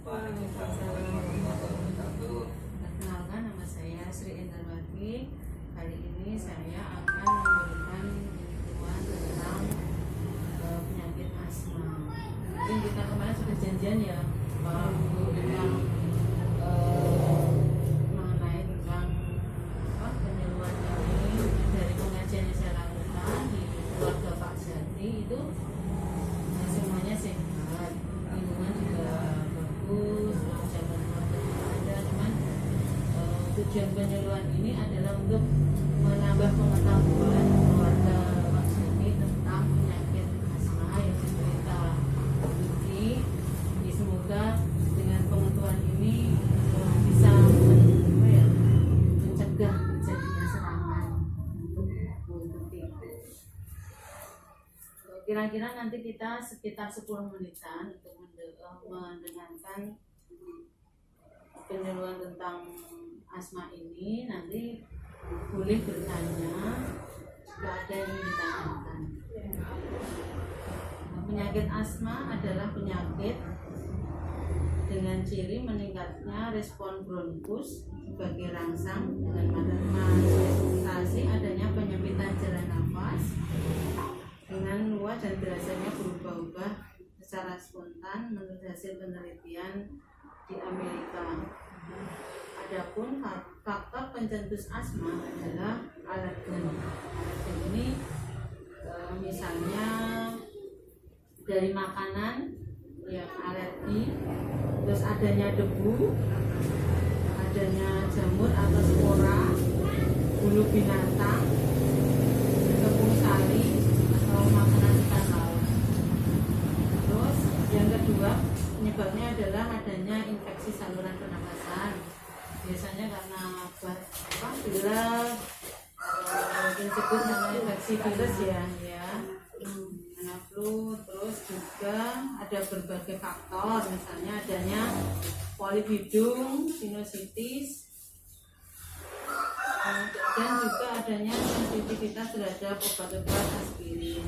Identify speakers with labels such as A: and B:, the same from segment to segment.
A: Waalaikumsalam warahmatullahi wabarakatuh. Perkenalkan, nama saya Sri Endarwati. Hari ini saya akan memberikan pengetahuan tentang penyakit asma. Mungkin kita kemarin sudah janjian ya, Pak, tentang mengenai tentang penyuluhan ini dari pengajian yang saya lakukan di keluarga Pak Jati itu semuanya sehat, lingkungan juga bagus, ucapan keluarga juga ada, cuman tujuan penyuluhan ini adalah untuk menambah pengetahuan keluarga Pak Jati tentang penyakit asma yang diderita. Jadi semoga dengan pengetahuan ini bisa mencegah terjadinya serangan untuk itu. Kira-kira nanti kita sekitar 10 menitan untuk mendengarkan penyuluhan tentang asma ini. Nanti boleh bertanya jika ada yang ingin ditanyakan. Penyakit asma adalah penyakit dengan ciri meningkatnya respon bronkus sebagai rangsang dengan manifestasi adanya penyempitan jalan nafas dengan luas dan biasanya berubah-ubah secara spontan menurut hasil penelitian di Amerika. Adapun faktor pencetus asma adalah alergen. Alergen ini misalnya dari makanan yang alergi, terus adanya debu, adanya jamur atau spora, bulu binatang, tepung sari atau makanan ikan laut. Terus yang kedua penyebabnya adalah adanya infeksi saluran pernapasan, biasanya karena pilek, mungkin sebut namanya infeksi virus ya, karena flu. Terus juga ada berbagai faktor, misalnya adanya polip hidung, sinusitis, dan juga adanya sensitivitas terhadap obat-obat aspirin.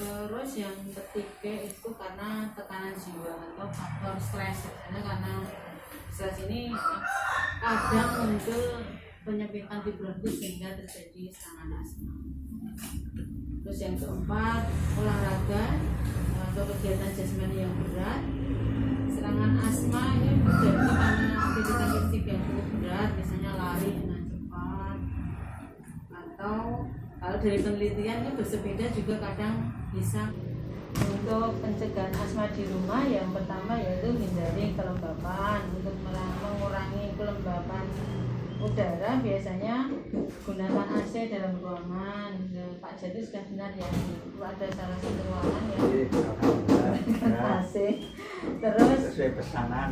A: Terus yang ketiga itu karena tekanan jiwa atau faktor stres. Karena stres ini kadang muncul penyempitan di bronkus sehingga terjadi serangan asma. Terus yang keempat, olahraga atau kegiatan jasmani yang berat. Serangan asma ini terjadi karena aktivitas fisik yang cukup berat, misalnya lari dengan cepat, atau kalau dari penelitian ini bersepeda juga kadang bisa. Untuk pencegahan asma di rumah, yang pertama yaitu hindari kelembapan. Untuk mengurangi kelembapan udara, biasanya gunakan AC dalam ruangan. Pak Jati sudah benar ya, itu ada salah satu ruangan yang AC. Terus
B: sesuai pesanan.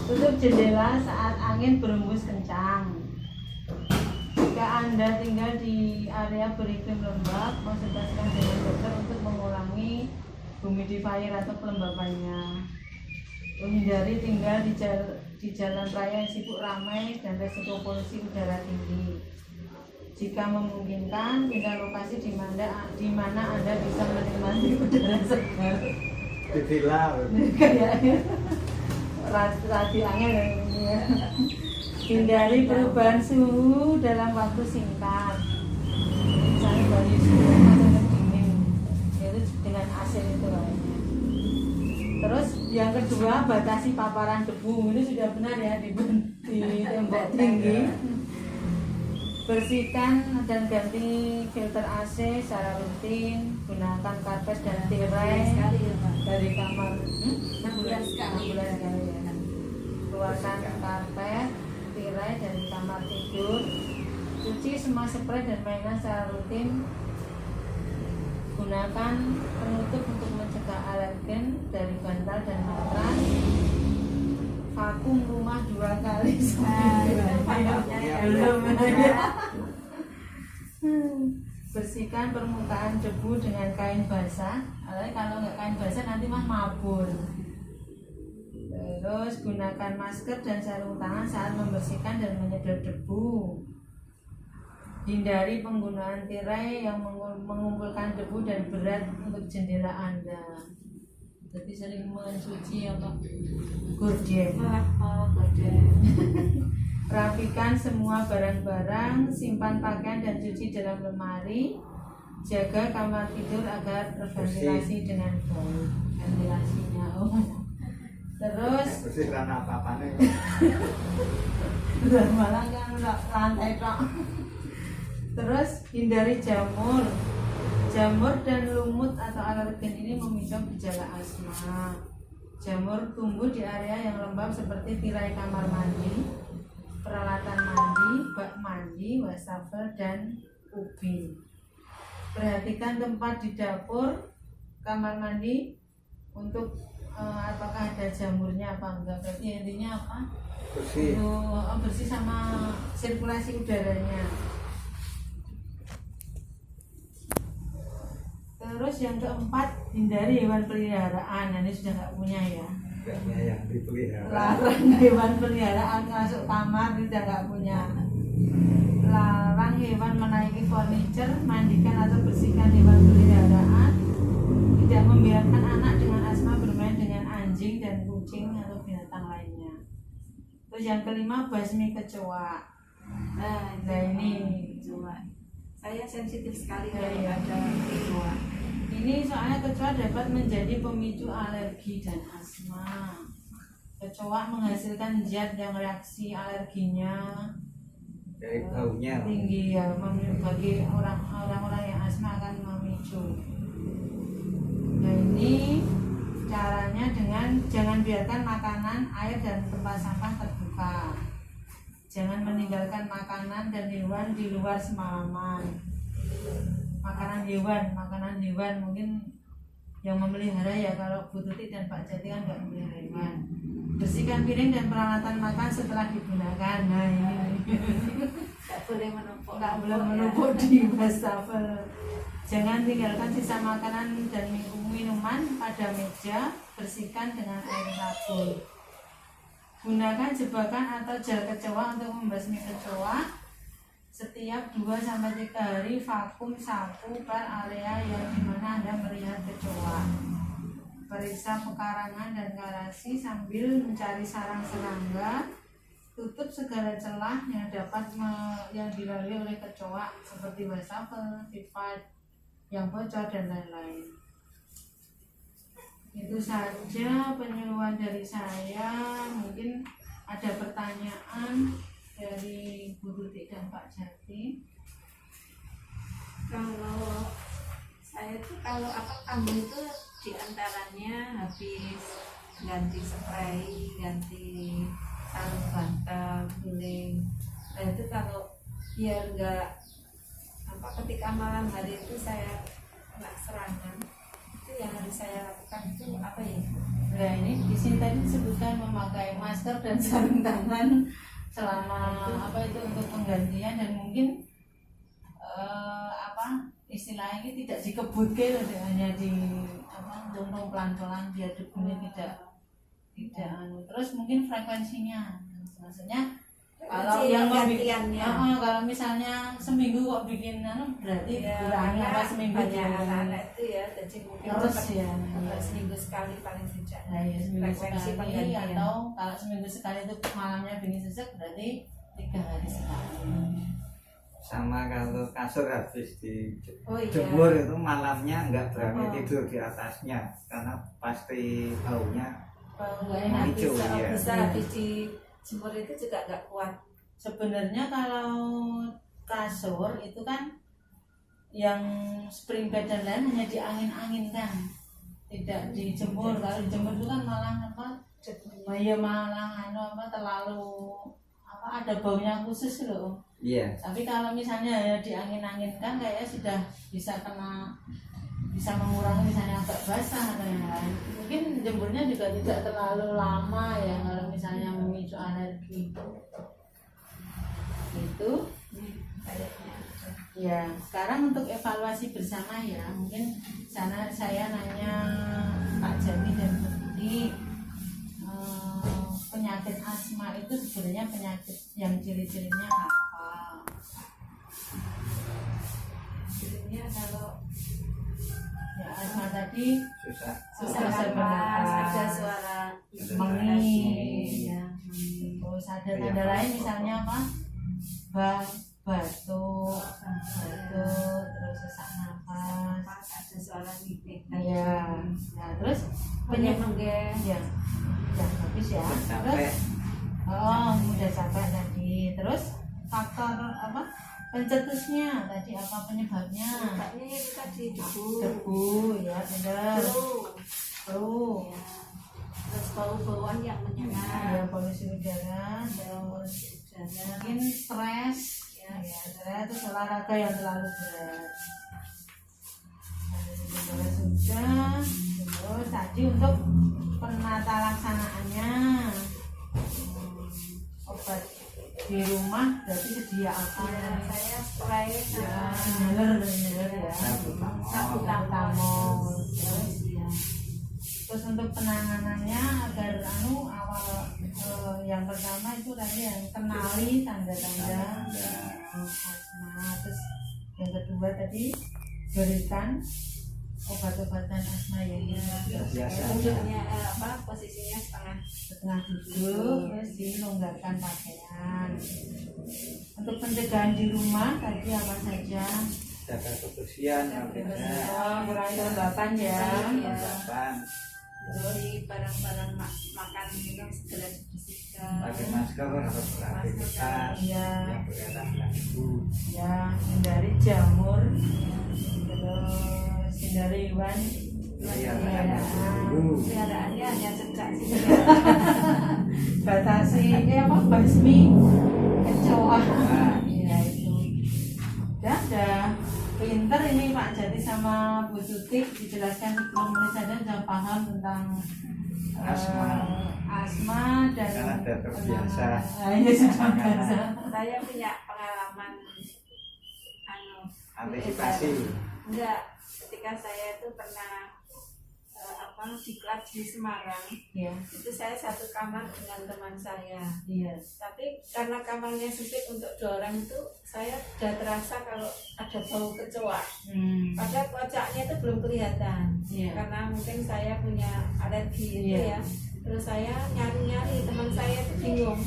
A: tutup jendela saat angin berembus kencang. Jika Anda tinggal di area beriklim lembab, konsultasikan dengan dokter untuk mengurangi humidifier atau pelembapannya. Menghindari tinggal di jalan raya yang sibuk ramai dan resiko polusi udara tinggi. Jika memungkinkan, pindah lokasi di mana Anda bisa menikmati udara segar.
B: Di villa.
A: Kayaknya radio angin ini ya. Hindari perubahan suhu dalam waktu singkat. Misalnya dari suhu panas dingin, yaitu dengan AC itu kayaknya. Terus yang kedua, batasi paparan debu. Ini sudah benar ya, di tembok tinggi. Bersihkan dan ganti filter AC secara rutin. Gunakan karpet dan tirai dari kamar. 6 bulan sekali ya. Keluarkan karpet, tirai dari kamar tidur. Cuci semua spray dan mainan secara rutin. Gunakan penutup untuk mencegah alergen dari bantal dan matras. Vakum rumah 2 kali bersihkan permukaan debu dengan kain basah. Kalau nggak kain basah nanti mabur. Terus gunakan masker dan sarung tangan saat membersihkan dan menyedot debu. Hindari penggunaan tirai yang mengumpulkan debu dan berat untuk jendela Anda. Jadi sering mencuci apa? Gorden.
C: Oh, gorden.
A: Rapikan semua barang-barang, simpan pakaian dan cuci dalam lemari. Jaga kamar tidur agar terventilasi dengan baik. Ventilasinya. Oh. Terus
B: bersih karena apa-apanya.
A: malah kan lantai tok. Terus hindari jamur. Jamur dan lumut atau alergen ini memicu gejala asma. Jamur tumbuh di area yang lembab seperti tirai kamar mandi, peralatan mandi, bak mandi, wastafel, dan ubin. Perhatikan tempat di dapur, kamar mandi untuk apakah ada jamurnya apa enggak. Berarti intinya apa?
B: Bersih.
A: Bersih sama sirkulasi udaranya. Terus yang keempat, hindari hewan peliharaan. Nah, ini sudah nggak punya ya.
B: Kayaknya yang dipelihara.
A: Larang hewan peliharaan masuk kamar, ini sudah nggak punya. Larang hewan menaiki furniture, mandikan atau bersihkan hewan peliharaan. Tidak membiarkan anak dengan asma bermain dengan anjing dan kucing atau binatang lainnya. Terus yang kelima, basmi kecoa.
C: Nah
A: ini
C: kecoa. Saya sensitif sekali
A: Ya,
C: kalau
A: ya.
C: ada kecoa.
A: Ini soalnya kecoa dapat menjadi pemicu alergi dan asma. Kecoa menghasilkan zat yang reaksi alerginya
B: Dari baunya.
A: tinggi ya, bagi orang-orang yang asma akan memicu. Nah ini caranya dengan jangan biarkan makanan, air dan tempat sampah terbuka. Jangan meninggalkan makanan dan hewan di luar semalaman. Makanan hewan mungkin yang memelihara ya, kalau Bu Tuti dan Pak Jati kan nggak memelihara hewan. Bersihkan piring dan peralatan makan setelah digunakan. Nah ini
C: Nggak boleh menumpuk.
A: nggak boleh menumpuk di wastafel. Jangan tinggalkan sisa makanan dan minuman pada meja. Bersihkan dengan air sabun. Gunakan jebakan atau gel kecoa untuk membasmi kecoa. Setiap 2-3 hari vakum sapu per area yang dimana Anda melihat kecoa. Periksa pekarangan dan garasi sambil mencari sarang serangga. Tutup segala celah yang dapat yang dilalui oleh kecoa seperti wastafel, pipa yang bocor dan lain-lain. Itu saja penyuluhan dari saya. Mungkin ada pertanyaan dari Bu Tuti dan Pak Jati.
C: Kalau saya tuh kamu itu diantaranya habis ganti spray, ganti sarung bantal, guling. Nah itu kalau biar enggak ketika malam hari itu saya kena serangan, itu yang harus saya lakukan itu apa ya?
A: Nah ini di sini tadi disebutkan memakai masker dan sarung tangan selama itu untuk penggantian, dan mungkin istilahnya ini tidak dikebutkan, hanya di tuntung pelan-pelan biar debunya tidak terus mungkin frekuensinya, maksudnya kalau yang kalau misalnya seminggu kok bikin berarti kurangi apa seminggu
C: banyak anak-anak itu ya, jadi mungkin
A: terus ya
C: seminggu sekali paling tidak.
A: Nah ya seminggu
C: Frekuensi
A: sekali,
C: penggantian.
A: atau kalau seminggu sekali itu malamnya bikin sesek berarti 3 hari sekali.
B: Sama kalau kasur habis
C: Oh, iya.
B: dijemur itu malamnya nggak berani
A: Oh.
B: tidur di atasnya karena pasti baunya.
A: Nggak enak.
B: Memicu, iya.
C: Bisa habis dijemur itu juga nggak kuat.
A: Sebenarnya kalau kasur itu kan yang spring bed dan lain hanya diangin-anginkan, tidak dijemur. Kalau dijemur itu kan malah terlalu ada baunya khusus loh.
B: Iya.
A: Tapi kalau misalnya ya diangin-anginkan kayaknya sudah bisa mengurangi misalnya agak basah atau yang lain. Mungkin jemurnya juga tidak terlalu lama ya kalau misalnya memicu alergi. Itu
C: Kayaknya.
A: ya. Sekarang untuk evaluasi bersama ya, mungkin saya nanya Pak Jami dan Bu Tuti, penyakit asma itu sebenarnya penyakit yang ciri-cirinya apa?
C: Artinya kalau
A: Ya, asma tadi
B: susah.
C: susah
A: Susah
C: bernafas,
A: bernafas.
C: ada suara
A: mengi.
C: ya.
A: Terus ada tanda lain misalnya apa? Batuk, terus sesak nafas.
C: Ada suara nipik.
A: Iya. Nah, terus
C: Menyenggih.
A: ya, ya habis ya.
B: Sampai
A: Terus udah capek tadi. Terus faktor apa? Pencetusnya tadi apa penyebabnya?
C: Ini tadi
A: Debu, ya benar. Flu.
C: Ya. Terus bau-bauan yang menyengat.
A: Ya polusi udara, terus mungkin stres, ya stres, terus olahraga yang terlalu berat. Nah, sudah, terus tadi untuk penata laksanaannya obat di rumah berarti sedia apa?
C: Ya, saya spray
A: Ya,
C: sama
A: inhaler ya.
B: Salbutamol.
A: Terus ya. Terus untuk penanganannya agar awal yang pertama itu tadi yang kenali tanda-tanda asma. Terus yang kedua tadi berikan obat-obatan asma yang
B: biasa.
C: duduknya posisinya
A: setengah duduk, terus dilonggarkan pakaian. Untuk pencegahan di rumah tadi apa saja?
B: Jaga kebersihan,
A: Kurangi kelembapan ya.
B: kelembapan,
C: dari barang-barang makan itu segera dibersihkan.
B: pakai masker, harus beraktivitas
A: Iya.
B: yang berkaitan dengan itu.
A: Ya, hindari jamur, terus hindari hewan
B: Iya,
A: peliharaan.
C: Peliharaannya hanya cecak sih.
A: Batasi basmi kecoa. Iya itu. Udah pinter ini Pak Jati sama Bu Tutik dijelaskan 10 menit saja sudah paham tentang asma dan
B: Karena sudah terbiasa.
A: Iya sudah biasa.
C: Saya punya pengalaman
B: Antisipasi.
C: enggak, ketika saya itu pernah diklat di Semarang.
A: Iya.
C: Itu saya satu kamar dengan teman saya.
A: Iya.
C: Tapi karena kamarnya sempit untuk 2 orang itu, saya sudah terasa kalau ada bau kecoa. Padahal kocaknya itu belum kelihatan.
A: Iya.
C: Karena mungkin saya punya alergi itu
A: Iya.
C: ya. Terus saya nyari-nyari, teman saya itu bingung.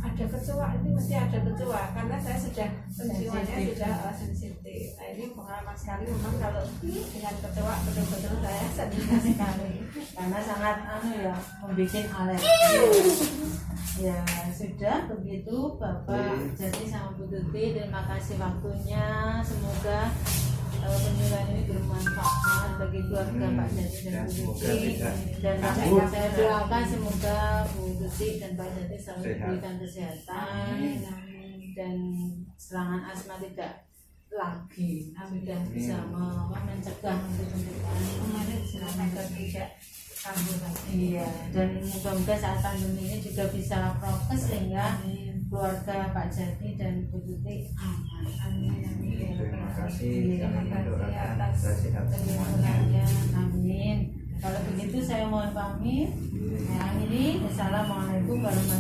C: Ada kecoa, ini mesti ada kecoa karena saya sudah penciumannya sudah sensitif. Nah ini pengalaman sekali memang kalau dengan kecoa betul-betul saya sensitif sekali.
A: Karena sangat membuat alergi. Ya sudah begitu Bapak Jati sama Bu Tuti, terima kasih waktunya. Semoga penyuluhan ini bermanfaat bagi keluarga Pak Jati dan Bu Tuti, dan saya doakan semoga Bu Tuti dan Pak Jati selalu diberikan kesehatan dan serangan asma tidak lagi, sudah bisa mencegah untuk pencegahan
C: Kemarin silakan tidak kambuh lagi.
A: Iya, dan moga-moga saat pandemi ini juga bisa prokes sehingga keluarga Pak Jati dan Bu Tuti aman. Amin.
B: Terima kasih. Kami mendoakan sehat semuanya.
A: Ya, amin. Kalau begitu saya mohon pamit. Saya akhiri. Assalamualaikum warahmatullahi